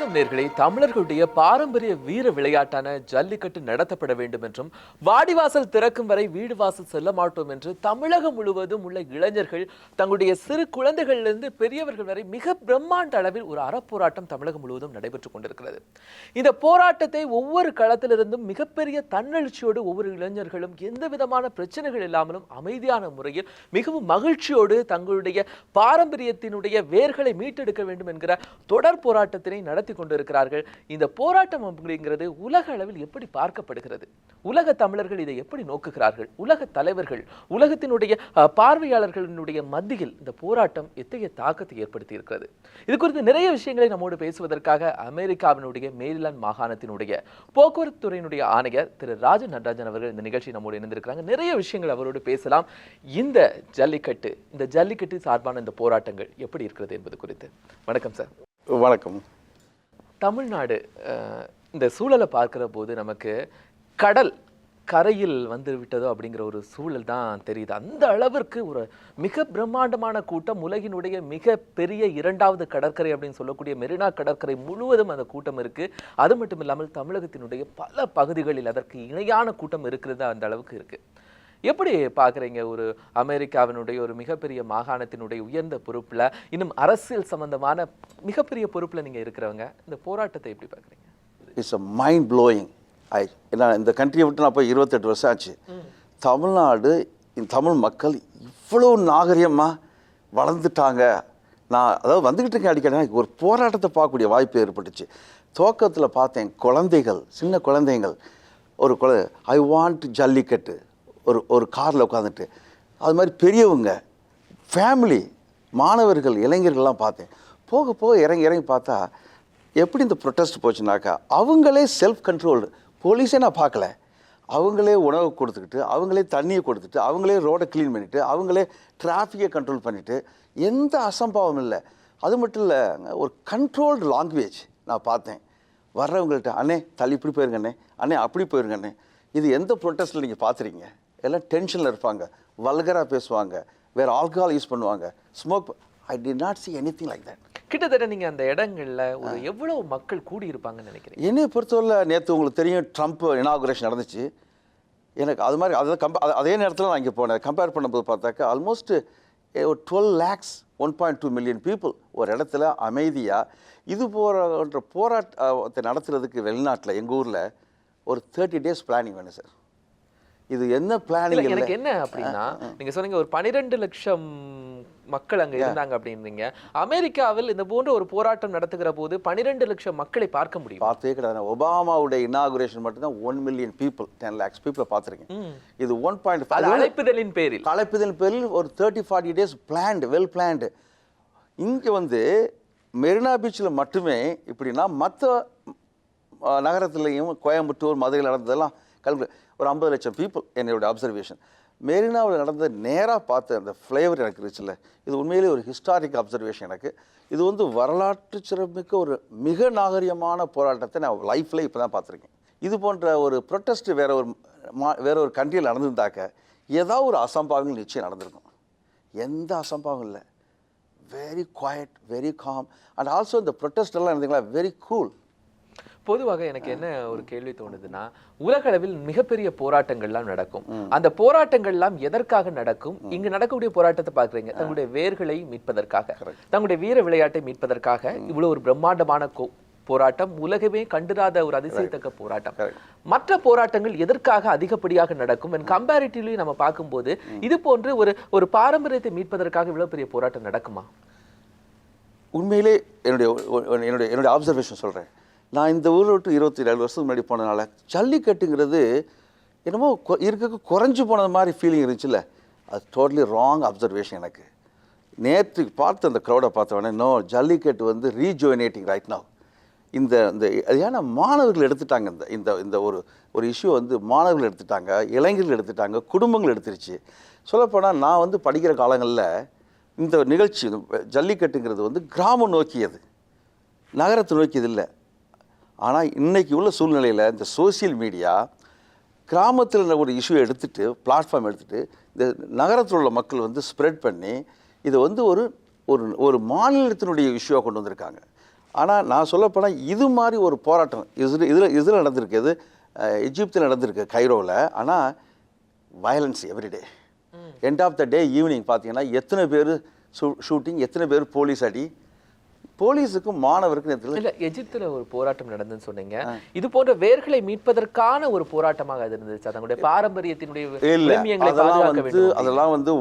வணக்கம் நேர்களே. தமிழர்களுடைய பாரம்பரிய வீர விளையாட்டான ஜல்லிக்கட்டு நடத்தப்பட வேண்டும் என்றும் வாடிவாசல் திறக்கும் வரை வீடு வாசல் செல்ல மாட்டோம் என்று தமிழகம் முழுவதும் உள்ள இளைஞர்கள் தங்களுடைய சிறு குழந்தைகளிலிருந்து பெரியவர்கள் வரை மிக பிரம்மாண்ட அளவில் ஒரு அறப்போராட்டம் தமிழகம் முழுவதும் நடைபெற்றுக் கொண்டிருக்கிறது. இந்த போராட்டத்தை ஒவ்வொரு களத்திலிருந்தும் மிகப்பெரிய தன்னெழுச்சியோடு ஒவ்வொரு இளைஞர்களும் எந்த விதமான பிரச்சனைகள் இல்லாமலும் அமைதியான முறையில் மிகவும் மகிழ்ச்சியோடு தங்களுடைய பாரம்பரியத்தினுடைய வேர்களை மீட்டெடுக்க வேண்டும் என்கிற தொடர் போராட்டத்தினை நடத்தி கொண்டிருக்கிறார்கள். இந்த போராட்டம் அப்படிங்கிறது உலக அளவில் எப்படி பார்க்கப்படுகிறது, உலக தமிழர்கள் இதை எப்படி நோக்குகிறார்கள், உலக தலைவர்கள் உலகத்தினுடைய பார்வையாளர்களினுடைய மத்தியில் இந்த போராட்டம் எத்தகைய தாக்கத்தை ஏற்படுத்தி இருக்கிறது, இது குறித்து நிறைய விஷயங்களை நம்மோடு பேசுவதற்காக அமெரிக்காவினுடைய மேரிலாந்து மாகாணத்தினுடைய போக்குவரத்து துறையினுடைய ஆணையர் திரு ராஜ நடராஜன் அவர்கள் இந்த நிகழ்ச்சி நம்மோடு இணைந்திருக்கிறாங்க. நிறைய விஷயங்கள் அவரோடு பேசலாம். இந்த ஜல்லிக்கட்டு சார்பான இந்த போராட்டங்கள் எப்படி இருக்கிறது என்பது குறித்து. வணக்கம் சார். வணக்கம். தமிழ்நாடு இந்த சூழலை பார்க்கிற போது நமக்கு கடல் கரையில் வந்து விட்டதோ அப்படிங்கிற ஒரு சூழல் தான் தெரியுது. அந்த அளவிற்கு ஒரு மிக பிரம்மாண்டமான கூட்டம், உலகினுடைய மிக பெரிய இரண்டாவது கடற்கரை அப்படின்னு சொல்லக்கூடிய மெரினா கடற்கரை முழுவதும் அந்த கூட்டம் இருக்கு. அது மட்டும் இல்லாமல் தமிழகத்தினுடைய பல பகுதிகளில் அதற்கு இணையான கூட்டம் இருக்கிறது, அந்த அளவுக்கு இருக்கு. எப்படி பார்க்குறீங்க ஒரு அமெரிக்காவினுடைய ஒரு மிகப்பெரிய மாகாணத்தினுடைய உயர்ந்த பொறுப்புல, இன்னும் அரசியல் சம்பந்தமான மிகப்பெரிய பொறுப்புல நீங்க இருக்கிறவங்க, இந்த போராட்டத்தை எப்படி பார்க்குறீங்க? It's a mind blowing. ஏன்னா இந்த கண்ட்ரியை விட்டு நான் போய் 28 வருஷம் ஆச்சு. தமிழ்நாடு, இந்த தமிழ் மக்கள் இவ்வளோ நாகரிகமாக வளர்ந்துட்டாங்க. நான் அதாவது வந்துக்கிட்டு இருக்கேன் அடிக்கடி ஒரு போராட்டத்தை பார்க்கக்கூடிய வாய்ப்பு ஏற்பட்டுச்சு. துவக்கத்தில் பார்த்தேன் குழந்தைகள், சின்ன குழந்தைகள், ஒரு ஐ வாண்ட் ஜல்லிக்கட்டு, ஒரு காரில் உட்காந்துட்டு, அது மாதிரி பெரியவங்க, ஃபேமிலி, மாணவர்கள், இளைஞர்கள்லாம் பார்த்தேன். போக போக இறங்கி பார்த்தா எப்படி இந்த ப்ரொட்டஸ்ட் போச்சுனாக்கா, அவங்களே செல்ஃப் கண்ட்ரோல்டு, போலீஸே நான் பார்க்கல, அவங்களே உணவு கொடுத்துக்கிட்டு, அவங்களே தண்ணியை கொடுத்துட்டு, அவங்களே ரோடை க்ளீன் பண்ணிவிட்டு, அவங்களே டிராஃபிக்கை கண்ட்ரோல் பண்ணிவிட்டு, எந்த அசம்பாவம் இல்லை. அது மட்டும் இல்லை, ஒரு கண்ட்ரோல்டு லாங்குவேஜ் நான் பார்த்தேன். வர்றவங்கள்ட்ட அண்ணே தள்ளி இப்படி போயிருங்க அண்ணே, அண்ணே அப்படி போயிருங்க அண்ணே. இது எந்த ப்ரொட்டஸ்ட்டில் நீங்கள் பார்த்துறீங்க? எல்லாம் டென்ஷனில் இருப்பாங்க, வல்கராக பேசுவாங்க, வேறு ஆல்கஹால் யூஸ் பண்ணுவாங்க, smoke. I did not see anything like that. கிட்டத்தட்ட நீங்கள் அந்த இடங்களில் ஒரு எவ்வளவு மக்கள் கூடி இருப்பாங்கன்னு நினைக்கிறீங்க? என்னை பொறுத்தவரை நேற்று உங்களுக்கு தெரியும், ட்ரம்ப் இனாகுரேஷன் நடந்துச்சு. எனக்கு அது மாதிரி அதே நேரத்தில் நான் இங்கே போனேன். கம்பேர் பண்ணும்போது பார்த்தாக்கா ஆல்மோஸ்ட் ஒரு 12 lakhs 1.2 million பீப்புள் ஒரு இடத்துல அமைதியாக இது போன்ற போராட்டத்தை நடத்துறதுக்கு வெளிநாட்டில் எங்கள் ஊரில் ஒரு 30 days பிளானிங் வேணும் சார். இது என்ன பிளானிங்? எனக்கு என்ன அப்படின்னா, நீங்க சொன்னீங்க ஒரு 12 லட்சம் மக்கள் அங்க இருந்தாங்க அப்படின்றீங்க. அமெரிக்காவில் இந்த போன்ற ஒரு போராட்டம் நடத்துகிற போது 12 லட்சம் மக்களை பார்க்க முடியும்? பார்த்தே கிடையாது. ஒபாமாவுடைய இனாகுரேஷன் மட்டும்தான் 1 million பீப்புள், 10 lakhs பீப்புளை பார்த்துருக்கீங்க. இது 1.5 அழைப்புதலின் பேரில் ஒரு 30-40 days பிளான்டு, வெல் பிளான்டு. இங்கே வந்து மெரினா பீச்சில் மட்டுமே இப்படின்னா மற்ற நகரத்துலையும் கோயம்புத்தூர், மதுரையில் நடந்ததெல்லாம் ஒரு 50 லட்சம் பீப்புள். என்னோட அப்சர்வேஷன் மெரினாவில் நடந்த நேராக பார்த்த அந்த ஃப்ளேவர் எனக்கு இருந்துச்சுல்ல, இது உண்மையிலே ஒரு ஹிஸ்டாரிக் அப்சர்வேஷன். எனக்கு இது வந்து வரலாற்று சிறப்புமிக்க ஒரு மிக நாகரிகமான போராட்டத்தை நான் லைஃப்பில் இப்போ தான் பார்த்துருக்கேன். இது போன்ற ஒரு ப்ரொட்டஸ்ட் வேற ஒரு கண்ட்ரியில் நடந்திருந்தாக்க ஏதாவது ஒரு அசம்பாவங்கள் நிச்சயம் நடந்திருக்கும். எந்த அசம்பாவம் இல்லை. Very quiet, very calm. And also இந்த ப்ரொட்டஸ்ட் எல்லாம் இருந்தீங்களா, வெரி கூல். பொதுவாக எனக்கு என்ன ஒரு கேள்வி தோணுதுன்னா, உலக அளவில் மிகப்பெரிய போராட்டங்கள்லாம் நடக்கும். அந்த போராட்டங்கள்லாம் எதற்காக நடக்கும்? இங்கு நடக்கக்கூடிய போராட்டத்தை பார்க்குறீங்க, தங்களுடைய வேர்களை மீட்பதற்காக, தங்களுடைய வீர விளையாட்டை மீட்பதற்காக இவ்வளவு ஒரு பிரம்மாண்டமான போராட்டம், உலகமே கண்டிராத ஒரு அதிசயத்தக்க போராட்டம். மற்ற போராட்டங்கள் எதற்காக அதிகப்படியாக நடக்கும்? கம்பேரிட்டிவ்லி நம்ம பார்க்கும்போது இது போன்று ஒரு பாரம்பரியத்தை மீட்பதற்காக இவ்வளவு பெரிய போராட்டம் நடக்குமா? உண்மையிலே என்னுடைய அப்சர்வேஷன் சொல்கிறேன். நான் இந்த ஊரை விட்டு 27 வருஷத்துக்கு முன்னாடி போனதுனால ஜல்லிக்கட்டுங்கிறது என்னமோ இருக்க குறைஞ்சி போனது மாதிரி ஃபீலிங் இருந்துச்சுல்ல, அது டோட்டலி ராங் அப்சர்வேஷன். எனக்கு நேற்று பார்த்து அந்த க்ரௌடை பார்த்தவொடனே நோ, ஜல்லிக்கட்டு வந்து ரீஜோயினேட்டிங் ரைட் நவ். இந்த ஏன்னா மாணவர்கள் எடுத்துட்டாங்க. இந்த ஒரு இஷ்யூ வந்து மாணவர்கள் எடுத்துட்டாங்க, இளைஞர்கள் எடுத்துட்டாங்க, குடும்பங்கள் எடுத்துருச்சு. சொல்லப்போனால் நான் வந்து படிக்கிற காலங்களில் இந்த நிகழ்ச்சி ஜல்லிக்கட்டுங்கிறது வந்து கிராமம் நோக்கியது, நகரத்தை நோக்கியது இல்லை. ஆனால் இன்றைக்கி உள்ள சூழ்நிலையில் இந்த சோசியல் மீடியா கிராமத்தில் ஒரு இஷ்யூ எடுத்துகிட்டு, பிளாட்ஃபார்ம் எடுத்துகிட்டு, இந்த நகரத்தில் உள்ள மக்கள் வந்து ஸ்ப்ரெட் பண்ணி இதை வந்து ஒரு மாநிலத்தினுடைய இஷ்யூவாக கொண்டு வந்திருக்காங்க. ஆனால் நான் சொல்லப்போனால் இது மாதிரி ஒரு போராட்டம் இதில் நடந்திருக்கு, இது எஜிப்தில் நடந்திருக்கு, கைரோவில். ஆனால் violence everyday. End of the day evening பார்த்தீங்கன்னா எத்தனை பேர் ஷூட்டிங், எத்தனை பேர் போலீஸ் அடி, போலீஸுக்கும் மாணவருக்கும் இல்ல எஜிப்துல ஒரு போராட்டம் நடந்துன்னு சொன்னீங்க. இது போன்ற வேர்களை மீட்பதற்கான ஒரு போராட்டமாக அது இருந்துச்சு. தங்களுடைய பாரம்பரியத்தினுடைய விழுமியங்களை பாதுகாக்க வேண்டும். அதெல்லாம் வந்து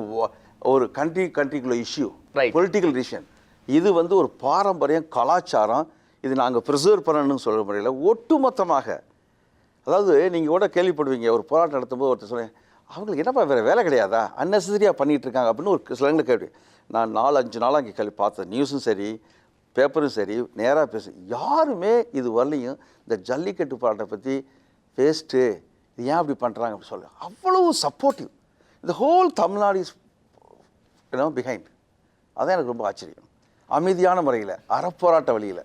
ஒரு கண்ட்ரிக்குள்ள இஷ்யூ, பொலிட்டிக்கல் டிசிஷன். இது வந்து ஒரு பாரம்பரியம், கலாச்சாரம். இது நாங்கள் ப்ரிசர்வ் பண்ணணும்னு சொல்ல முடியல. ஒட்டுமொத்தமாக, அதாவது நீங்கள் கூட கேள்விப்படுவீங்க, ஒரு போராட்டம் நடத்தும்போது ஒருத்தர் சொல்லுவேன், அவங்களுக்கு என்னப்பா வேறு வேலை கிடையாதா, அன்னெசரியாக பண்ணிகிட்டு இருக்காங்க அப்படின்னு ஒரு சிலங்களை கேள்வி. நான் 4-5 நாளாக இங்கே கேள்வி பார்த்தேன். நியூஸும் சரி, பேப்பரும் சரி, நேராக பேசு, யாருமே இது வரலையும் இந்த ஜல்லிக்கட்டு போராட்டத்தை பற்றி வேஸ்ட்டு, இது ஏன் அப்படி பண்ணுறாங்க அப்படி சொல்ல, அவ்வளவு சப்போர்ட்டிவ். இந்த ஹோல் தமிழ்நாடு இஸ் பிஹைண்ட். அதான் எனக்கு ரொம்ப ஆச்சரியம். அமைதியான முறையில், அறப்போராட்ட வழியில்.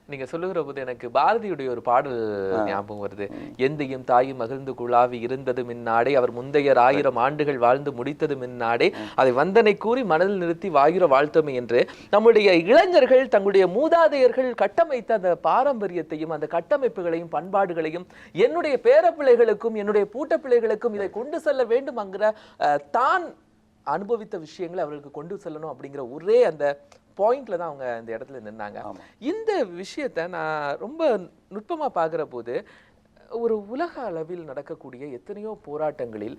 நீங்க சொல்லுகிற போது எனக்கு பாரதியுடைய ஒரு பாடல் ஞாபகம் வருது. எந்தையும் தாயும் மகிழ்ந்து குழாவி இருந்தது மின்னாடே, அவர் முந்தையர் 1000 ஆண்டுகள் வாழ்ந்து முடித்தது மின்னாடே, அதை வந்தனை கூறி மனதில் நிறுத்தி வாயுற வாழ்த்தமை என்று நம்முடைய இளைஞர்கள் தங்களுடைய மூதாதையர்கள் கட்டமைத்த அந்த பாரம்பரியத்தையும் அந்த கட்டமைப்புகளையும் பண்பாடுகளையும் என்னுடைய பேரப்பிள்ளைகளுக்கும் என்னுடைய பூட்ட பிள்ளைகளுக்கும் இதை கொண்டு செல்ல வேண்டும் என்கிற தான் அனுபவித்த விஷயங்களை அவர்களுக்கு கொண்டு செல்லணும் அப்படிங்கிற ஒரே அந்த பாயிண்ட்ல தான் அவங்க இந்த இடத்துல நின்னாங்க. இந்த விஷயத்தை நான் ரொம்ப நுட்பமா பார்க்குற போது ஒரு உலக அளவில் நடக்கக்கூடிய எத்தனையோ போராட்டங்களில்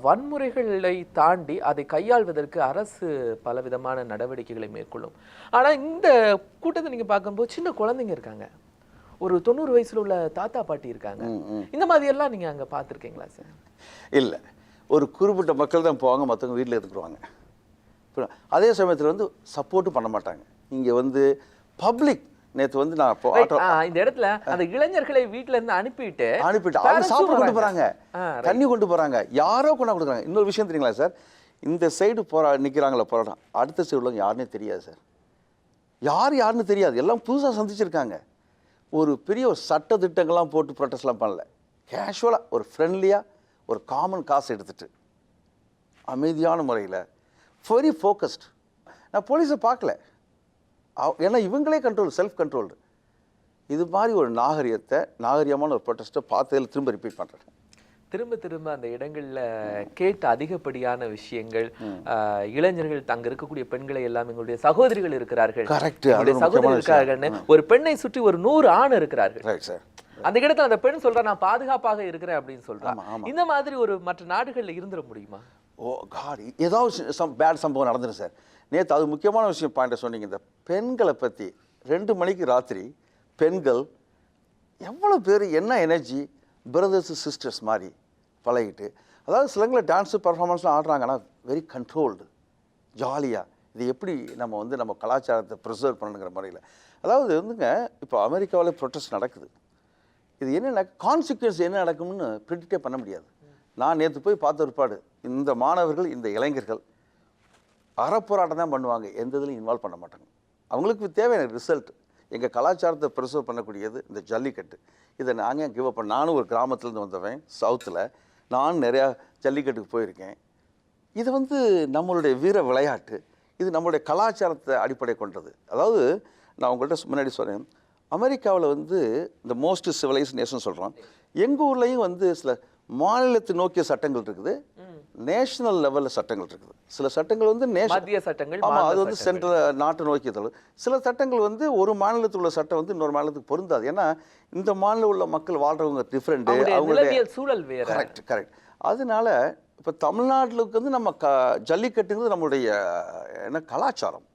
வன்முறைகளை தாண்டி அதை கையாள்வதற்கு அரசு பலவிதமான நடவடிக்கைகளை மேற்கொள்ளும். ஆனா இந்த கூட்டத்தை நீங்க பார்க்கும்போது சின்ன குழந்தைங்க இருக்காங்க, ஒரு 90 வயசுல உள்ள தாத்தா பாட்டி இருக்காங்க. இந்த மாதிரி எல்லாம் நீங்க அங்க பார்த்துருக்கீங்களா சார்? இல்லை, ஒரு குறிப்பிட்ட மக்கள் தான் போவாங்க, மற்றவங்க வீட்டில் எடுத்துக்குவாங்க. அதே சமயத்தில் வந்து சப்போர்ட்டும் பண்ண மாட்டாங்க. இங்கே வந்து பப்ளிக் நேற்று வந்து நான் இந்த இடத்துல அந்த இளைஞர்களை வீட்டில இருந்து அனுப்பிட்டு அவங்க சாப்பிட கொண்டு போறாங்க, தண்ணி கொண்டு போறாங்க, யாரோ கொண்டா கொடுக்குறாங்க. இன்னொரு விஷயம் தெரியுங்களா சார், இந்த சைடு நிற்கிறாங்களா போராட்டம், அடுத்த சைடு உள்ளவங்க யாருன்னே தெரியாது சார். யாருன்னு தெரியாது, எல்லாம் புதுசாக சந்திச்சிருக்காங்க. ஒரு பெரிய ஒரு சட்ட திட்டங்கள்லாம் போட்டு ப்ரொட்டஸ்ட்லாம் பண்ணல. கேஷுவலாக ஒரு ஃப்ரெண்ட்லியாக ஒரு காமன் காசு எடுத்துட்டு அமைதியான முறையில் வெரி ஃபோக்கஸ்ட். நான் போலீஸை பார்க்கல, ஏன்னா இவங்களே கண்ட்ரோல், செல்ஃப் கண்ட்ரோல்டு. இது மாதிரி ஒரு நாகரிகமான ஒரு ப்ரொட்டஸ்ட்டை பார்த்ததில் திரும்ப ரிப்பீட் பண்ணுறேன். திரும்ப அந்த இடங்கள்ல கேட்ட அதிகப்படியான விஷயங்கள், இளைஞர்கள் அங்க இருக்கக்கூடிய பெண்களை எல்லாம் எங்களுடைய சகோதரிகள் இருக்கிறார்கள், சகோதரி இருக்கிறார்கள்னு ஒரு பெண்ணை சுற்றி ஒரு 100 ஆண் இருக்கிறார்கள். அந்த இடத்துல அந்த பெண் சொல்றா நான் பாதுகாப்பாக இருக்கிறேன் அப்படின்னு சொல்றாங்க. இந்த மாதிரி ஒரு மற்ற நாடுகள்ல இருந்துட முடியுமா? ஓ காட், ஏதாவது பேட் சம்பவம் நடந்துடும் சார். நேற்று அது முக்கியமான விஷயம் பாயிண்ட்டை சொன்னீங்க. இந்த பெண்களை பற்றி 2 மணிக்கு ராத்திரி பெண்கள் எவ்வளோ பேர் என்ன எனர்ஜி, பிரதர்ஸு சிஸ்டர்ஸ் மாதிரி பழகிட்டு, அதாவது சிலங்களை டான்ஸு பர்ஃபார்மன்ஸ்லாம் ஆடுறாங்கன்னா வெரி கண்ட்ரோல்டு, ஜாலியாக. இது எப்படி நம்ம வந்து நம்ம கலாச்சாரத்தை ப்ரிசர்வ் பண்ணணுங்கிற முறையில். அதாவது வந்துங்க இப்போ அமெரிக்காவில் ப்ரொட்டஸ்ட் நடக்குது. இது என்ன கான்சிக்வன்ஸ் என்ன நடக்கும்னு ப்ரிடிக்டே பண்ண முடியாது. நான் நேற்று போய் பார்த்த ஒருபாடு இந்த மாணவர்கள், இந்த இளைஞர்கள் அறப்போராட்டம் தான் பண்ணுவாங்க, எந்த இதுலையும் இன்வால்வ் பண்ண மாட்டாங்க. அவங்களுக்கு தேவையான ரிசல்ட் எங்கள் கலாச்சாரத்தை ப்ரிசர்வ் பண்ணக்கூடியது இந்த ஜல்லிக்கட்டு. இதை நாங்கள் கிவ் அப் பண்ண, நானும் ஒரு கிராமத்துலேருந்து வந்தவன் சவுத்தில், நான் நிறையா ஜல்லிக்கட்டுக்கு போயிருக்கேன். இது வந்து நம்மளுடைய வீர விளையாட்டு, இது நம்மளுடைய கலாச்சாரத்தை அடிப்படை கொண்டது. அதாவது நான் உங்கள்கிட்ட முன்னாடி சொன்னேன், அமெரிக்காவில் வந்து இந்த மோஸ்ட் சிவிலைஸ்ட் நேஷன் சொல்கிறோம். எங்கள் ஊர்லேயும் வந்து சில மாநிலத்தை நோக்கிய சட்டங்கள் இருக்குது, நேஷனல் லெவலில் சட்டங்கள் இருக்குது. சில சட்டங்கள் வந்து மத்திய சட்டங்கள், ஆமாம், அது வந்து சென்ட்ரல் நாட்டை நோக்கியது. சில சட்டங்கள் வந்து ஒரு மாநிலத்தில் உள்ள சட்டம் வந்து இன்னொரு மாநிலத்துக்கு பொருந்தாது. ஏன்னா இந்த மாநிலம் உள்ள மக்கள் வாழ்றவங்க டிஃப்ரெண்ட்டு, அவங்களுடைய சூழல் வேறு. கரெக்ட். அதனால இப்போ தமிழ்நாட்டுக்கு வந்து நம்ம ஜல்லிக்கட்டுங்கிறது நம்மளுடைய என்ன கலாச்சாரம்.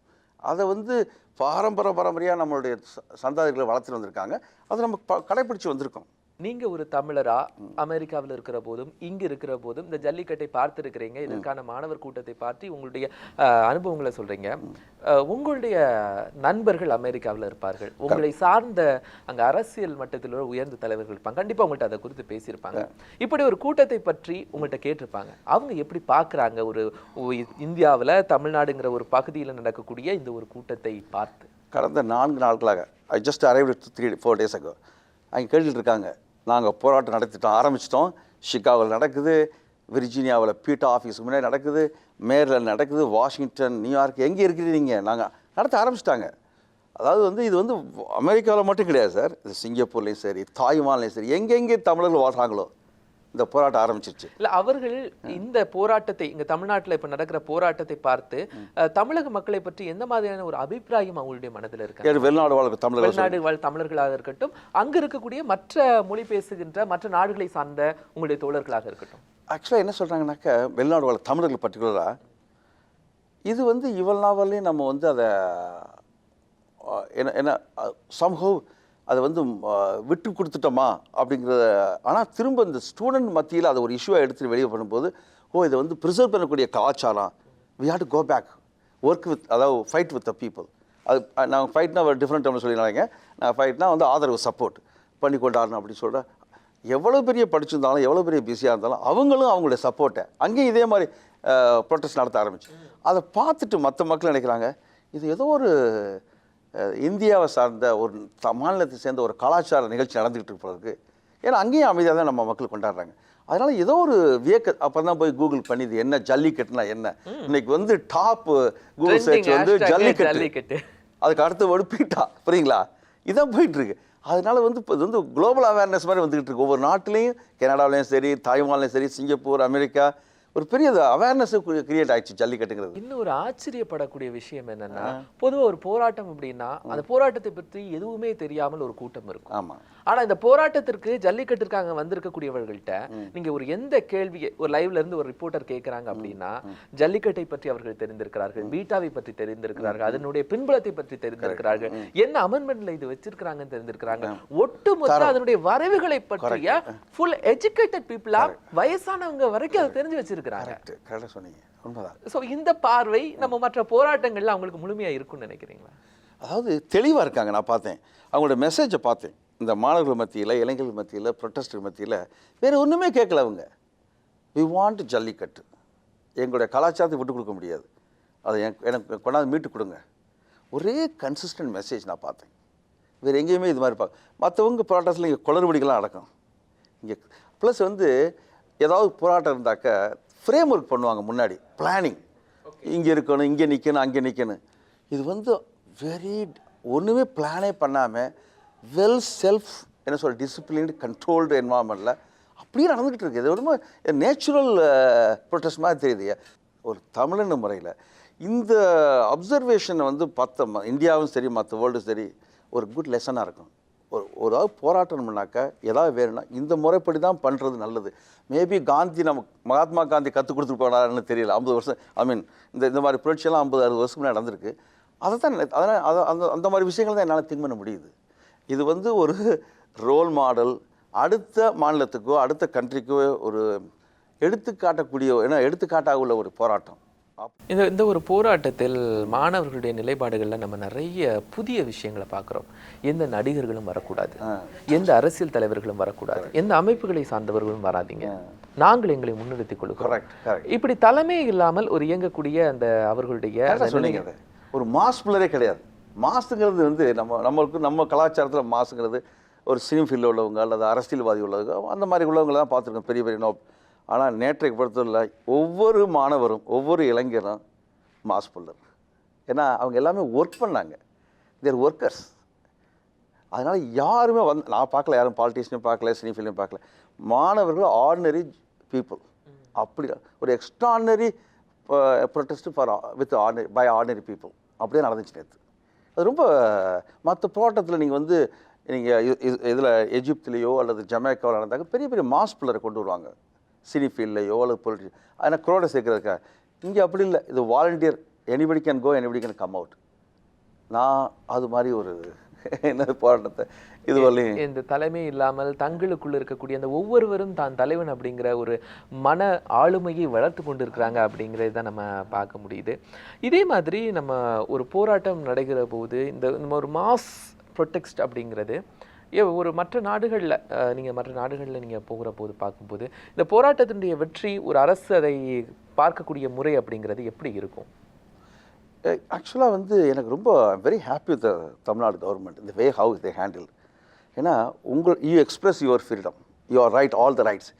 அதை வந்து பாரம்பரியமாக நம்மளுடைய சந்தாதிகளை வளர்த்துட்டு வந்திருக்காங்க. அதை நம்ம கடைப்பிடிச்சு வந்திருக்கோம். நீங்க ஒரு தமிழரா அமெரிக்காவில் இருக்கிற போதும் இங்கு இருக்கிற போதும் இந்த ஜல்லிக்கட்டை பார்த்திருக்கிறீங்க, இதற்கான மாணவர் கூட்டத்தை பார்த்து உங்களுடைய அனுபவங்களை சொல்றீங்க. உங்களுடைய நண்பர்கள் அமெரிக்காவில் இருப்பார்கள், உங்களை சார்ந்த அங்க அரசியல் மட்டத்தில் உயர்ந்த தலைவர்கள் இருப்பாங்க, கண்டிப்பா உங்கள்கிட்ட அதை குறித்து பேசியிருப்பாங்க. இப்படி ஒரு கூட்டத்தை பற்றி உங்கள்கிட்ட கேட்டிருப்பாங்க. அவங்க எப்படி பார்க்குறாங்க ஒரு இந்தியாவில் தமிழ்நாடுங்கிற ஒரு பகுதியில் நடக்கக்கூடிய இந்த ஒரு கூட்டத்தை பார்த்து? கடந்த 4 நாட்களாக I just arrived 3-4 days ago அங்கே கேட்டுட்டு இருக்காங்க. நாங்கள் போராட்டம் ஆரம்பிச்சிட்டோம். சிகாகோவில் நடக்குது, விர்ஜீனியாவில் பீட்டா ஆஃபீஸுக்கு முன்னாடி நடக்குது, மேரில் நடக்குது, வாஷிங்டன், நியூயார்க், எங்கே இருக்கிறீங்க? நாங்கள் நடத்த ஆரம்பிச்சிட்டாங்க. அதாவது வந்து இது வந்து அமெரிக்காவில் மட்டும் கிடையாது சார், இது சிங்கப்பூர்லேயும் சரி, தாய்வான்லேயும் சரி, எங்கெங்கே தமிழர்கள் வாழ்கிறாங்களோ இந்த போராட்டம் ஆரம்பிச்சிருச்சு. இல்ல அவர்கள் இந்த போராட்டத்தை இங்க தமிழ்நாட்டுல இப்ப நடக்கிற போராட்டத்தை பார்த்து தமிழக மக்களை பற்றி எந்த மாதிரியான ஒரு அபிப்பிராயம் அவங்களுடைய மனதில் இருக்கு? வெளிநாடு வாழ்க்கை தமிழர்கள், வெளிநாடு வாழ் தமிழர்களாக இருக்கட்டும், அங்க இருக்கக்கூடிய மற்ற மொழி பேசுகின்ற மற்ற நாடுகளை சார்ந்த உங்களுடைய தோழர்களாக இருக்கட்டும், ஆக்சுவலாக என்ன சொல்கிறாங்கன்னாக்கா வெளிநாடு வாழ் தமிழர்கள் பர்டிகுலராக இது வந்து இவ்வளோ நாவல்லையும் நம்ம வந்து அதை என்ன சம்ஹவ் அதை வந்து விட்டு கொடுத்துட்டோமா அப்படிங்கிறத. ஆனால் திரும்ப இந்த ஸ்டூடெண்ட் மத்தியில் அதை ஒரு இஷ்யூவாக எடுத்துகிட்டு வெளியே பண்ணும்போது இதை வந்து ப்ரிசர்வ் பண்ணக்கூடிய கலாச்சாரம், we have to go back work with, அதாவது ஃபைட் வித் த பீப்புள். அது நாங்கள் ஃபைட்னா ஒரு டிஃப்ரெண்ட் டேர்மில் சொல்லினாங்க. நான் ஃபைட்னா வந்து ஆதரவு சப்போர்ட் பண்ணி கொண்டாடணும் அப்படின்னு சொல்கிறேன். எவ்வளோ பெரிய படிச்சிருந்தாலும் எவ்வளோ பெரிய பிஸியாக இருந்தாலும் அவங்களும் அவங்களுடைய சப்போர்ட்டை அங்கேயும் இதே மாதிரி ப்ரொட்டஸ்ட் நடத்த ஆரம்பிச்சு. அதை பார்த்துட்டு மற்ற மக்கள் நினைக்கிறாங்க இது ஏதோ ஒரு இந்தியாவை சார்ந்த ஒரு மாநிலத்தை சேர்ந்த ஒரு கலாச்சார நிகழ்ச்சி நடந்துக்கிட்டு இருப்பதற்கு. ஏன்னா அங்கேயும் அமைதியாக தான் நம்ம மக்கள் கொண்டாடுறாங்க. அதனால் ஏதோ ஒரு அப்போ தான் போய் கூகுள் பண்ணி இது என்ன ஜல்லிக்கட்டுனா என்ன, இன்னைக்கு வந்து டாப் கூகுள் சர்ச் வந்து ஜல்லிக்கட்டு, அதுக்கு அடுத்த வேர்டு பீட்டா, புரியுங்களா, இதான் போயிட்டுருக்கு. அதனால வந்து இப்போ இது வந்து குளோபல் அவேர்னஸ் மாதிரி வந்துகிட்டு இருக்கு. ஒவ்வொரு நாட்டிலையும், கனடாவிலையும் சரி, தாய்வான்லையும் சரி, சிங்கப்பூர், அமெரிக்கா, ஒரு பெரிய அவேர்னஸ் கிரியேட் ஆயிடுச்சு ஜல்லிக்கட்டுங்கிறது. இன்னும் ஒரு ஆச்சரியப்படக்கூடிய விஷயம் என்னன்னா, பொதுவாக ஒரு போராட்டம் அப்படின்னா அந்த போராட்டத்தை பற்றி எதுவுமே தெரியாமல் ஒரு கூட்டம் இருக்கும். ஆமா. ஆனா இந்த போராட்டத்திற்கு ஜல்லிக்கட்டிற்காக வந்திருக்கக்கூடியவர்கள்ட்ட நீங்க ஒரு எந்த கேள்வியை ஒரு லைவ்ல இருந்து ஒரு ரிப்போர்ட்டர் கேட்கறாங்க அப்படின்னா, ஜல்லிக்கட்டை பற்றி அவர்கள் தெரிந்திருக்கிறார்கள், பீட்டாவை பற்றி தெரிந்திருக்கிறார்கள், அதனுடைய பின்புலத்தை பற்றி தெரிந்திருக்கிறார்கள், என்ன அமெண்ட்மெண்ட்ல இது வச்சிருக்கிறாங்கன்னு தெரிந்திருக்கிறாங்க, ஒட்டுமொத்த அதனுடைய வரைவுகளை பற்றிய ஃபுல் எஜுகேட்டட் பீப்புளா வயசானவங்க வரைக்கும் அதை தெரிஞ்சு வச்சிருக்காங்க. கரெக்டா சொன்னீங்க, உண்மைதான். சோ இந்த பார்வை நம்ம மற்ற போராட்டங்கள்ல அவங்களுக்கு முழுமையா இருக்கும்னு நினைக்கிறீங்களா? அதாவது தெளிவாக இருக்காங்க. நான் பார்த்தேன் அவங்களோட மெசேஜை பார்த்தேன். இந்த மாணவர்கள் மத்தியில், இளைஞர்கள் மத்தியில், ப்ரொட்டஸ்டர் மத்தியில் வேறு ஒன்றுமே கேட்கல அவங்க. வி வாண்ட் ஜல்லிக்கட்டு, எங்களுடைய கலாச்சாரத்தை விட்டு கொடுக்க முடியாது, அதை எனக்கு கொண்டாந்து மீட்டு கொடுங்க. ஒரே கன்சிஸ்டன்ட் மெசேஜ் நான் பார்த்தேன். வேறு எங்கேயுமே இது மாதிரி மற்றவங்க போராட்டத்தில் இங்கே குளறுபடிகள்லாம் நடக்கும். இங்கே ப்ளஸ் வந்து ஏதாவது போராட்டம் இருந்தாக்க ஃப்ரேம் ஒர்க் பண்ணுவாங்க, முன்னாடி பிளானிங், இங்கே இருக்கணும், இங்கே நிற்கணும், அங்கே நிற்கணும். இது வந்து வெரி ஒன்றுமே பிளானே பண்ணாமல் வெல் செல்ஃப் என்ன சொல்ற டிசிப்ளின்டு கண்ட்ரோல்டு என்வாரன்மெண்ட்டில் அப்படியே நடந்துக்கிட்டு இருக்குது. இது ரொம்ப நேச்சுரல் ப்ரொட்டஸ்ட் மாதிரி தெரியுது. ஒரு தமிழன் முறையில் இந்த அப்சர்வேஷனை வந்து இந்தியாவும் சரி மற்ற வேர்ல்டும் சரி ஒரு குட் லெசனாக இருக்கும். ஒரு போராட்டம்னாக்கா ஏதாவது வேணும்னா இந்த முறைப்படி தான் பண்ணுறது நல்லது. மேபி காந்தி மகாத்மா காந்தி கற்றுக் கொடுத்துட்டு போனாருன்னு தெரியல. 50 வருஷம் இந்த மாதிரி புரட்சியெல்லாம் 50-60 வருஷத்துக்கு முன்னாடி நடந்திருக்கு. அதை தான் அந்த மாதிரி விஷயங்கள் தான் என்னால் திங்க் பண்ண முடியுது. இது வந்து ஒரு ரோல் மாடல், அடுத்த மாநிலத்துக்கோ அடுத்த கண்ட்ரிக்கோ ஒரு எடுத்துக்காட்டாக உள்ள ஒரு போராட்டம். இந்த ஒரு போராட்டத்தில் மாணவர்களுடைய நிலைப்பாடுகளில் நம்ம நிறைய புதிய விஷயங்களை பார்க்குறோம். எந்த நடிகர்களும் வரக்கூடாது, எந்த அரசியல் தலைவர்களும் வரக்கூடாது, எந்த அமைப்புகளை சார்ந்தவர்களும் வராதிங்க, நாங்கள் எங்களை முன்னிறுத்திக் கொள்கிறோம். இப்படி தலைமை இல்லாமல் ஒரு இயங்கக்கூடிய அந்த அவர்களுடைய ஒரு மாஸ் பிள்ளரே கிடையாது. மாசுங்கிறது வந்து நம்ம கலாச்சாரத்தில் மாசுங்கிறது ஒரு சினிம் ஃபீல்டில் உள்ளவங்க அல்லது அரசியல்வாதி உள்ளவங்க அந்த மாதிரி உள்ளவங்க தான் பார்த்துருக்கோம், பெரிய பெரிய நோப். ஆனால் நேற்றைக்கு பொறுத்தவரை ஒவ்வொரு மாணவரும் ஒவ்வொரு இளைஞரும் மாஸ் புல்லர். ஏன்னா அவங்க எல்லாமே ஒர்க் பண்ணாங்க, தேர் ஒர்க்கர்ஸ். அதனால் யாருமே நான் பார்க்கல, யாரும் பாலிட்டிஷியனும் பார்க்கல, சினி ஃபீல்டையும் பார்க்கல. மாணவர்கள் ஆர்டினரி பீப்புள். அப்படி ஒரு extraordinary protest by ordinary people அப்படியே நடந்துச்சு நேற்று. அது ரொம்ப மற்ற போராட்டத்தில் நீங்கள் இதில் எஜிப்திலேயோ அல்லது ஜமேக்காவில் நடந்தாங்க பெரிய பெரிய மாஸ் பிள்ளரை கொண்டு வருவாங்க, சினி ஃபீல்ட்லையோ அல்லது பொலிட்டிக்ஸ், ஆனால் க்ரோடை சேர்க்கறதுக்காக. இங்கே அப்படி இல்லை, இது volunteer, anybody can go, anybody can come out. நான் அது மாதிரி ஒரு என்ன போராட்டத்தை இதுவரையும் இந்த தலைமை இல்லாமல் தங்களுக்குள்ள இருக்கக்கூடிய அந்த ஒவ்வொருவரும் தான் தலைவன் அப்படிங்கிற ஒரு மன ஆளுமையை வளர்த்து கொண்டு இருக்கிறாங்க அப்படிங்கிறது தான் நம்ம பார்க்க முடியுது. இதே மாதிரி நம்ம ஒரு போராட்டம் நடக்கிற போது நம்ம ஒரு மாஸ் ப்ரொடெக்ட் அப்படிங்கிறது ஒரு மற்ற நாடுகளில் நீங்கள் போகிற போது பார்க்கும்போது இந்த போராட்டத்தினுடைய வெற்றி ஒரு அரசு அதை பார்க்கக்கூடிய முறை அப்படிங்கிறது எப்படி இருக்கும்? ஆக்சுவலாக எனக்கு ரொம்ப very happy with Tamil Nadu government, இந்த வே ஹவு தே ஹேண்டில். ஏன்னா you express your freedom, your right, all the rights.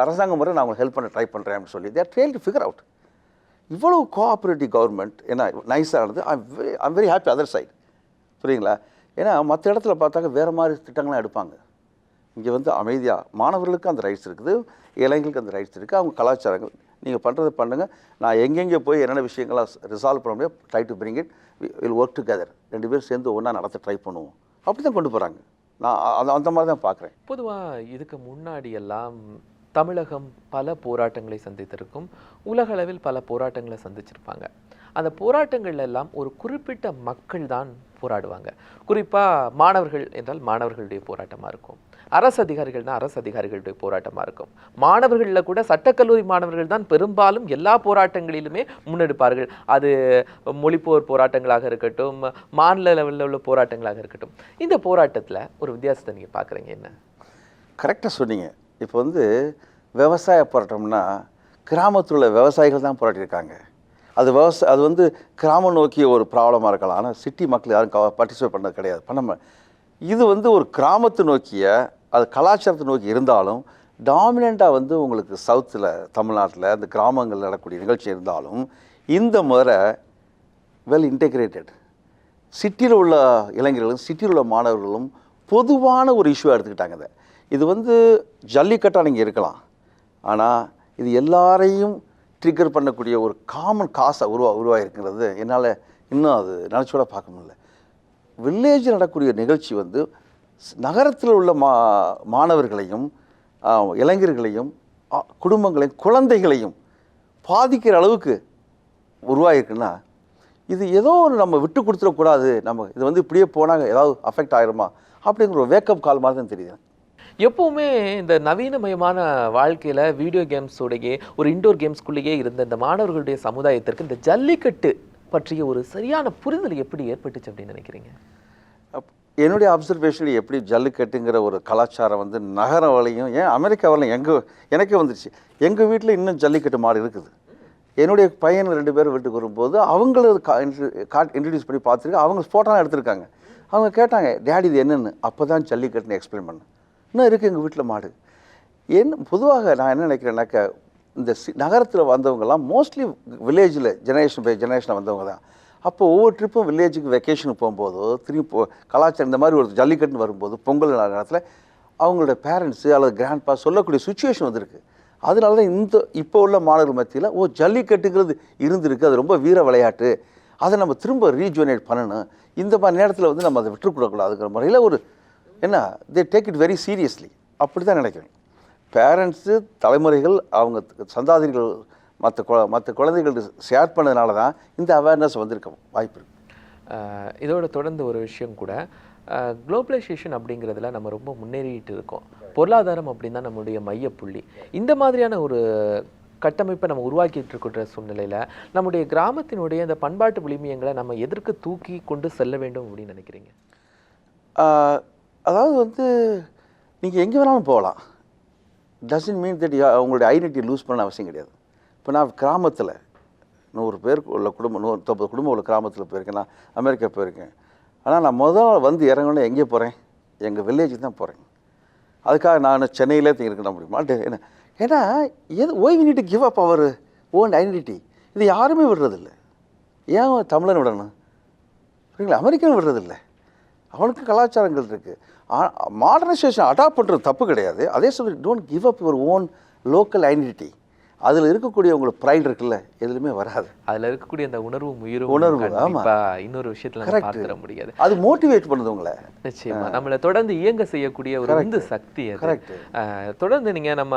அரசாங்கம் முறை நான் உங்களுக்கு ஹெல்ப் பண்ண ட்ரை பண்ணுறேன் அப்படின்னு சொல்லி they're trying to figure out. இவ்வளவு கோஆப்ரேட்டிவ் கவர்மெண்ட் ஏன்னா நைஸாக இருந்தது. I'm very happy. Other side புரியுங்களா? ஏன்னா மற்ற இடத்துல பார்த்தாக்க வேறு மாதிரி திட்டங்கள்லாம் எடுப்பாங்க. இங்கே வந்து அமைதியாக மாணவர்களுக்கு அந்த ரைட்ஸ் இருக்குது, இளைஞர்களுக்கு அந்த ரைட்ஸ் இருக்குது. அவங்க கலாச்சாரங்கள் நீங்கள் பண்ணுறது பண்ணுங்கள், நான் எங்கெங்கே போய் என்னென்ன விஷயங்களாம் ரிசால்வ் பண்ண முடியும், try to bring it, will work together, 2 பேரும் சேர்ந்து ஒன்றா நடத்த ட்ரை பண்ணுவோம். அப்படி தான் கொண்டு போகிறாங்க. நான் அந்த மாதிரி தான் பார்க்குறேன். பொதுவாக இதுக்கு முன்னாடி எல்லாம் தமிழகம் பல போராட்டங்களை சந்தித்திருக்கும், உலக அளவில் பல போராட்டங்களை சந்திச்சிருப்பாங்க. அந்த போராட்டங்கள் எல்லாம் ஒரு குறிப்பிட்ட மக்கள் தான் போராடுவாங்க. குறிப்பாக மாணவர்கள் என்றால் மாணவர்களுடைய போராட்டமாக இருக்கும், அரசு அதிகாரிகள்னா அரசு அதிகாரிகளுடைய போராட்டமாக இருக்கும். மாணவர்களில் கூட சட்டக்கல்லூரி மாணவர்கள் தான் பெரும்பாலும் எல்லா போராட்டங்களிலுமே முன்னெடுப்பார்கள். அது மொழிப்போர் போராட்டங்களாக இருக்கட்டும், மாநில லெவலில் உள்ள போராட்டங்களாக இருக்கட்டும். இந்த போராட்டத்தில் ஒரு வித்தியாசத்தை நீங்கள் பார்க்குறீங்க என்ன? கரெக்டாக சொன்னீங்க. இப்போ வந்து விவசாய போராட்டம்னா கிராமத்தில் உள்ள விவசாயிகள் தான் போராட்டியிருக்காங்க. அது அது வந்து கிராமம் நோக்கிய ஒரு ப்ராப்ளமாக இருக்கலாம். ஆனால் சிட்டி மக்கள் யாரும் பார்ட்டிசிபேட் பண்ணது கிடையாது. இது வந்து ஒரு கிராமத்தை நோக்கிய, அது கலாச்சாரத்தை நோக்கி இருந்தாலும் டாமினண்ட்டாக வந்து உங்களுக்கு சவுத்தில் தமிழ்நாட்டில் அந்த கிராமங்களில் நடக்கக்கூடிய நிகழ்ச்சி இருந்தாலும் இந்த முறை வெல் இன்டெகிரேட்டட். சிட்டியில் உள்ள இளைஞர்களும் சிட்டியில் உள்ள மாணவர்களும் பொதுவான ஒரு இஷ்யூவாக எடுத்துக்கிட்டாங்க. இது வந்து ஜல்லிக்கட்டாக நீங்கள் இருக்கலாம், ஆனால் இது எல்லாரையும் ட்ரிகர் பண்ணக்கூடிய ஒரு காமன் காசாக உருவாகிருக்கிறது என்னால் இன்னும் அது நினச்சோட பார்க்க முடியல. வில்லேஜில் நடக்கக்கூடிய நிகழ்ச்சி வந்து நகரத்தில் உள்ள மாணவர்களையும் இளைஞர்களையும் குடும்பங்களையும் குழந்தைகளையும் பாதிக்கிற அளவுக்கு உருவாகிருக்குன்னா இது ஏதோ ஒரு நம்ம விட்டு கொடுத்துடக்கூடாது, நம்ம இது வந்து இப்படியே போனால் ஏதாவது அஃபெக்ட் ஆகிருமா அப்படிங்கிற ஒரு வேக்கப் கால் மாதிரி தான் தெரியுது. எப்பவுமே இந்த நவீனமயமான வாழ்க்கையில் வீடியோ கேம்ஸோடையே ஒரு இன்டோர் கேம்ஸ்குள்ளேயே இருந்த இந்த மாணவர்களுடைய சமுதாயத்திற்கு இந்த ஜல்லிக்கட்டு பற்றிய ஒரு சரியான புரிதல் எப்படி ஏற்பட்டுச்சு அப்படின்னு நினைக்கிறீங்க? என்னுடைய அப்சர்வேஷனில் எப்படி ஜல்லிக்கட்டுங்கிற ஒரு கலாச்சாரம் வந்து நகர வரையும், ஏன் அமெரிக்கா வரையும் எனக்கே வந்துடுச்சு. எங்கள் வீட்டில் இன்னும் ஜல்லிக்கட்டு மாடு இருக்குது. என்னுடைய பையன் 2 பேர் வீட்டுக்கு வரும்போது அவங்கள இன்ட்ரடியூஸ் பண்ணி பார்த்துருக்கு, அவங்க ஃபோட்டோலாம் எடுத்திருக்காங்க. அவங்க கேட்டாங்க, டேடி இது என்னென்னு. அப்போ தான் ஜல்லிக்கட்டுன்னு எக்ஸ்பிளைன் பண்ணேன். இன்னும் இருக்குது எங்கள் வீட்டில் மாடு. பொதுவாக நான் என்ன நினைக்கிறேன்னாக்கா, இந்த நகரத்தில் வந்தவங்கலாம் மோஸ்ட்லி வில்லேஜில் ஜெனரேஷன் பை ஜெனரேஷனில் வந்தவங்க தான். அப்போ ஒவ்வொரு ட்ரிப்பும் வில்லேஜுக்கு வெக்கேஷனுக்கு போகும்போதோ திரும்பி கலாச்சாரம் இந்த மாதிரி ஒரு ஜல்லிக்கட்டுன்னு வரும்போது பொங்கல் நேரத்தில் அவங்களோட பேரண்ட்ஸு அல்லது கிராண்ட்பா சொல்லக்கூடிய சுச்சுவேஷன் வந்திருக்கு. அதனால தான் இப்போ உள்ள மாணவர்கள் மத்தியில் ஜல்லிக்கட்டுங்கிறது இருந்திருக்கு, அது ரொம்ப வீர விளையாட்டு, அதை நம்ம திரும்ப ரீஜுவனேட் பண்ணணும், இந்த மாதிரி நேரத்தில் வந்து நம்ம அதை விட்டுக்கூடக்கூடாதுங்கிற முறையில் ஒரு என்ன they take it very seriously. அப்படி தான் நினைக்கிறேன். பேரண்ட்ஸு தலைமுறைகள் அவங்க சந்தாதிகள் மற்ற குழந்தைகள் ஷேர் பண்ணதுனால தான் இந்த அவேர்னஸ் வந்திருக்க வாய்ப்பு இருக்குது. இதோட தொடர்ந்து ஒரு விஷயம் கூட, குளோபலைசேஷன் அப்படிங்கிறதுல நம்ம ரொம்ப முன்னேறிட்டு இருக்கோம். பொருளாதாரம் அப்படின்னா நம்மளுடைய மையப்புள்ளி. இந்த மாதிரியான ஒரு கட்டமைப்பை நம்ம உருவாக்கிட்டு இருக்கிற சூழ்நிலையில் நம்முடைய கிராமத்தினுடைய இந்த பண்பாட்டு விளிமியங்களை நம்ம எதற்கு தூக்கி கொண்டு செல்ல வேண்டும் அப்படின்னு நினைக்கிறீங்க? அதாவது வந்து நீங்கள் எங்கே வேணாலும் போகலாம். டசன்ட் மீன் தட் உங்களுடைய ஐடென்டிட்டி லூஸ் பண்ண அவசியம் கிடையாது. இப்போ நான் கிராமத்தில் 100 பேர் உள்ள குடும்பம், 150 குடும்பம் உள்ள கிராமத்தில் போயிருக்கேன். நான் அமெரிக்கா போயிருக்கேன். ஆனால் நான் முதல் வந்து இறங்கணும் எங்கே போகிறேன், எங்கள் வில்லேஜுக்கு தான் போகிறேன். அதுக்காக நான் சென்னையிலே இருக்க முடியுமா? ஏன்னா why we need to give up our own identity. இது யாருமே விடுறதில்லை. ஏன் தமிழன் விடணும்? சரிங்களா? அமெரிக்கன் விடுறதில்லை. அவனுக்கு கலாச்சாரங்கள் இருக்குது. மாடர்னைசேஷன் அடாப்ட் பண்ணுறது தப்பு கிடையாது. அதே சமயம் don't give up your own local identity. அதில் இருக்கக்கூடிய உங்களுக்கு ப்ரைட் இருக்குல்ல, எதுலையுமே வராது. அதில் இருக்கக்கூடிய அந்த உணர்வு ஆமாம், இன்னொரு விஷயத்தில் பார்த்துட முடியாது. அது மோட்டிவேட் பண்ணுது உங்களை. நிச்சயமா நம்மளை தொடர்ந்து இயங்க செய்யக்கூடிய ஒரு உந்து சக்தி அது. தொடர்ந்து நீங்கள் நம்ம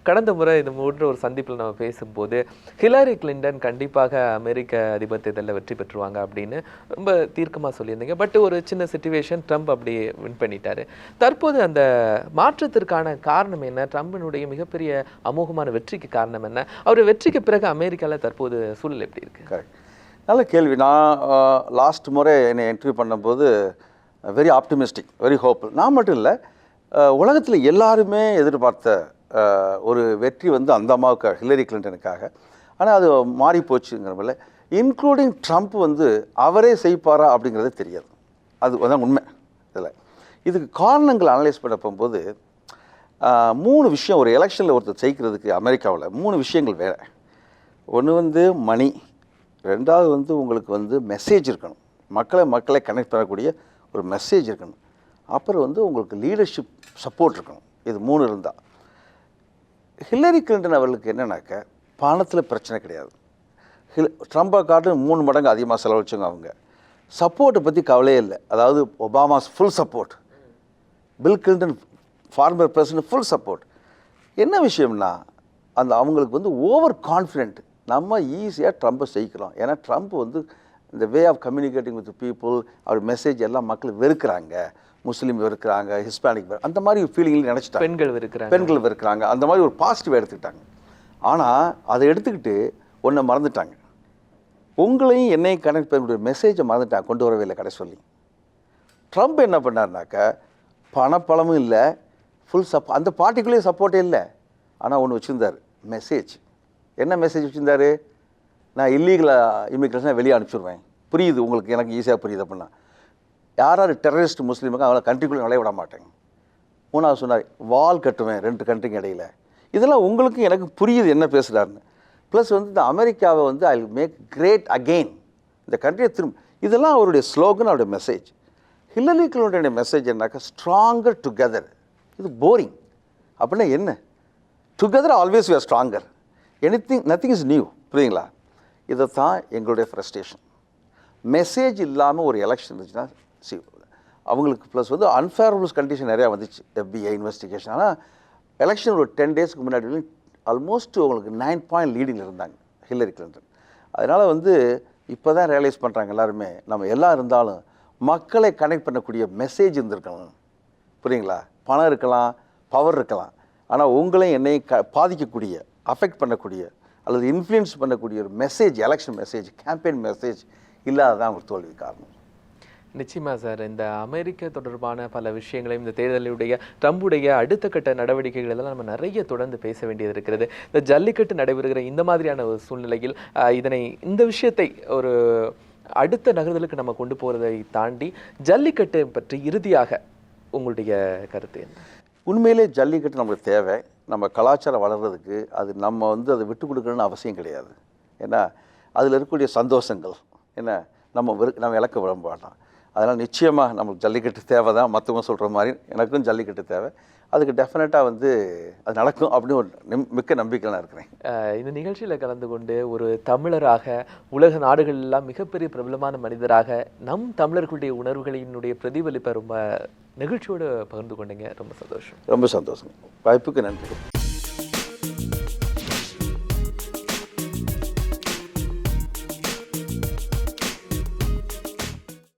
கடந்த முறை இது போன்ற ஒரு சந்திப்பில் நம்ம பேசும்போது ஹிலாரி கிளின்டன் கண்டிப்பாக அமெரிக்க அதிபர் தேர்தலில் வெற்றி பெற்றுவாங்க அப்படின்னு ரொம்ப தீர்க்கமாக சொல்லியிருந்தீங்க. பட் ஒரு சின்ன சிச்சுவேஷன், ட்ரம்ப் அப்படி வின் பண்ணிட்டாரு. தற்போது அந்த மாற்றத்திற்கான காரணம் என்ன? ட்ரம்பினுடைய மிகப்பெரிய அமோகமான வெற்றிக்கு காரணம் என்ன? அவர் வெற்றிக்கு பிறகு அமெரிக்காவில் தற்போது சூழல் எப்படி இருக்கு? கரெக்ட், நல்ல கேள்வி. நான் லாஸ்ட் முறை என்னை இன்டர்வியூ பண்ணும்போது வெரி ஆப்டிமிஸ்டிக், வெரி ஹோப்ஃபுல். நான் மட்டும் இல்லை, உலகத்தில் எல்லாருமே எதிர்பார்த்த ஒரு வெற்றி வந்து அந்த அம்மாவுக்கு, ஹில்லரி கிளின்டனுக்காக. ஆனால் அது மாறி போச்சுங்கிறப்பல, இன்க்ளூடிங் ட்ரம்ப் வந்து அவரே செய்ப்பாரா அப்படிங்கிறதே தெரியாது. அது அதான் உண்மை. இதில் இதுக்கு காரணங்கள் அனலைஸ் பண்ண போகும்போது 3 விஷயம். ஒரு எலெக்ஷனில் ஒருத்தர் ஜெயிக்கிறதுக்கு அமெரிக்காவில் 3 விஷயங்கள் வேறு. ஒன்று வந்து மணி, ரெண்டாவது வந்து உங்களுக்கு வந்து மெசேஜ் இருக்கணும். மக்களை கனெக்ட் பண்ணக்கூடிய ஒரு மெசேஜ் இருக்கணும். அப்புறம் வந்து உங்களுக்கு லீடர்ஷிப் சப்போர்ட் இருக்கணும். இது 3 இருந்தால். ஹில்லரி கிளின்டன் அவர்களுக்கு என்னன்னாக்க பணத்தில் பிரச்சனை கிடையாது. ட்ரம்பை காட்டும் 3 மடங்கு அதிகமாக செலவழிச்சவங்க அவங்க. சப்போர்ட்டை பற்றி கவலையே இல்லை. அதாவது Obama's full support, Bill Clinton former president full support. என்ன விஷயம்னா அந்த அவங்களுக்கு வந்து ஓவர் கான்ஃபிடென்ட், நம்ம ஈஸியாக ட்ரம்பை ஜெயிக்கலாம். ஏன்னா ட்ரம்ப் வந்து இந்த way of communicating with people, அவர் மெசேஜ் எல்லாம் மக்கள் வெறுக்கிறாங்க, முஸ்லீம் வெறுக்கிறாங்க, ஹிஸ்பானிக் அந்த மாதிரி ஃபீலிங்கில் நினச்சிட்டாங்க. பெண்கள் வெறுக்கிறாங்க, அந்த மாதிரி ஒரு பாசிட்டிவ் எடுத்துக்கிட்டாங்க. ஆனால் அதை எடுத்துக்கிட்டு ஒன்றை மறந்துட்டாங்க. உங்களையும் என்னையும் கனெக்ட் பண்ணக்கூடிய மெசேஜை மறந்துட்டாங்க, கொண்டு வரவே இல்லை கடை சொல்லி. ட்ரம்ப் என்ன பண்ணார்னாக்கா பணப்பழமும் இல்லை, ஃபுல் அந்த பார்ட்டிக்குள்ளேயே சப்போர்ட்டே இல்லை. ஆனால் ஒன்று வச்சுருந்தார், மெசேஜ். என்ன மெசேஜ் வச்சுருந்தார்? நான் இல்லீகலாக இமிக்ரேஷனை வெளியே அனுப்பிச்சுடுவேன். புரியுது உங்களுக்கு, எனக்கு ஈஸியாக புரியுது. அப்படின்னா யார் டெரரிஸ்ட் முஸ்லீமுக்கு அவங்கள கண்ட்ரிக்குள்ளே நுழைய விட மாட்டேங்க. 3வது சொன்னார், வால் கட்டுவேன் 2 கண்ட்ரிக்கு இடையில். இதெல்லாம் உங்களுக்கும் எனக்கு புரியுது என்ன பேசுகிறாருன்னு. ப்ளஸ் வந்து இந்த அமெரிக்காவை வந்து I will make great again, இந்த கண்ட்ரியை திரும்ப. இதெல்லாம் அவருடைய ஸ்லோகன், அவருடைய மெசேஜ். ஹில்லரி கிளின்டனுடைய மெசேஜ் என்னாக்கா ஸ்ட்ராங்கர் டுகெதர். இது போரிங். அப்படின்னா என்ன? Together always we are stronger, nothing is new. புரியுங்களா? இதை தான் எங்களுடைய ஃப்ரஸ்ட்ரேஷன். மெசேஜ் இல்லாமல் ஒரு எலெக்ஷன் இருந்துச்சுன்னா அவங்களுக்கு ப்ளஸ் வந்து அன்ஃபேவரபிள்ஸ் கண்டிஷன் நிறையா வந்துச்சு, FBI இன்வெஸ்டிகேஷன். ஆனால் எலெக்ஷன் ஒரு 10 டேஸ்க்கு முன்னாடி ஆல்மோஸ்ட் அவங்களுக்கு 9 பாயிண்ட் லீடிங்கில் இருந்தாங்க ஹில்லரி கிளின்டன். அதனால் வந்து இப்போ தான் ரியலைஸ் பண்ணுறாங்க எல்லாருமே, நம்ம எல்லாம் இருந்தாலும் மக்களை கனெக்ட் பண்ணக்கூடிய மெசேஜ் இருந்திருக்கணும். புரியுங்களா? பணம் இருக்கலாம், பவர் இருக்கலாம், ஆனால் உங்களையும் என்னையும் பாதிக்கக்கூடிய, அஃபெக்ட் பண்ணக்கூடிய அல்லது இன்ஃப்ளூயன்ஸ் பண்ணக்கூடிய ஒரு message, election message, campaign message இல்லாததான் அவங்களுக்கு தோல்வி காரணம். நிச்சயமா சார், இந்த அமெரிக்க தொடர்பான பல விஷயங்களையும், இந்த தேர்தலுடைய ட்ரம்புடைய அடுத்த கட்ட நடவடிக்கைகள் எல்லாம் நம்ம நிறைய தொடர்ந்து பேச வேண்டியது இருக்கிறது. இந்த ஜல்லிக்கட்டு நடைபெறுகிற இந்த மாதிரியான ஒரு சூழ்நிலையில் இந்த விஷயத்தை ஒரு அடுத்த நகர்தலுக்கு நம்ம கொண்டு போகிறதை தாண்டி ஜல்லிக்கட்டு பற்றி இறுதியாக உங்களுடைய கருத்து என்ன? உண்மையிலே ஜல்லிக்கட்டு நம்மளுக்கு தேவை. நம்ம கலாச்சாரம் வளர்கிறதுக்கு அது நம்ம வந்து அதை விட்டு கொடுக்கணும்னு அவசியம் கிடையாது. ஏன்னா அதில் இருக்கக்கூடிய சந்தோஷங்கள் என்ன நம்ம இழக்க விரும்பலாம். அதனால் நிச்சயமாக நம்மளுக்கு ஜல்லிக்கட்டு தேவை தான். மற்றவங்க சொல்கிற மாதிரி எனக்கும் ஜல்லிக்கட்டு தேவை. அதுக்கு டெஃபினட்டாக வந்து அது நடக்கும் அப்படின்னு ஒரு மிக்க நம்பிக்கை நான் இருக்கிறேன். இந்த நிகழ்ச்சியில் கலந்து கொண்டு ஒரு தமிழராக உலக நாடுகள் எல்லாம் மிகப்பெரிய பிரபலமான மனிதராக நம் தமிழர்களுடைய உணர்வுகளினுடைய பிரதிபலிப்பை ரொம்ப நிகழ்ச்சியோடு பகிர்ந்து கொண்டீங்க. ரொம்ப சந்தோஷம். ரொம்ப சந்தோஷம். வாய்ப்புக்கு நன்றி.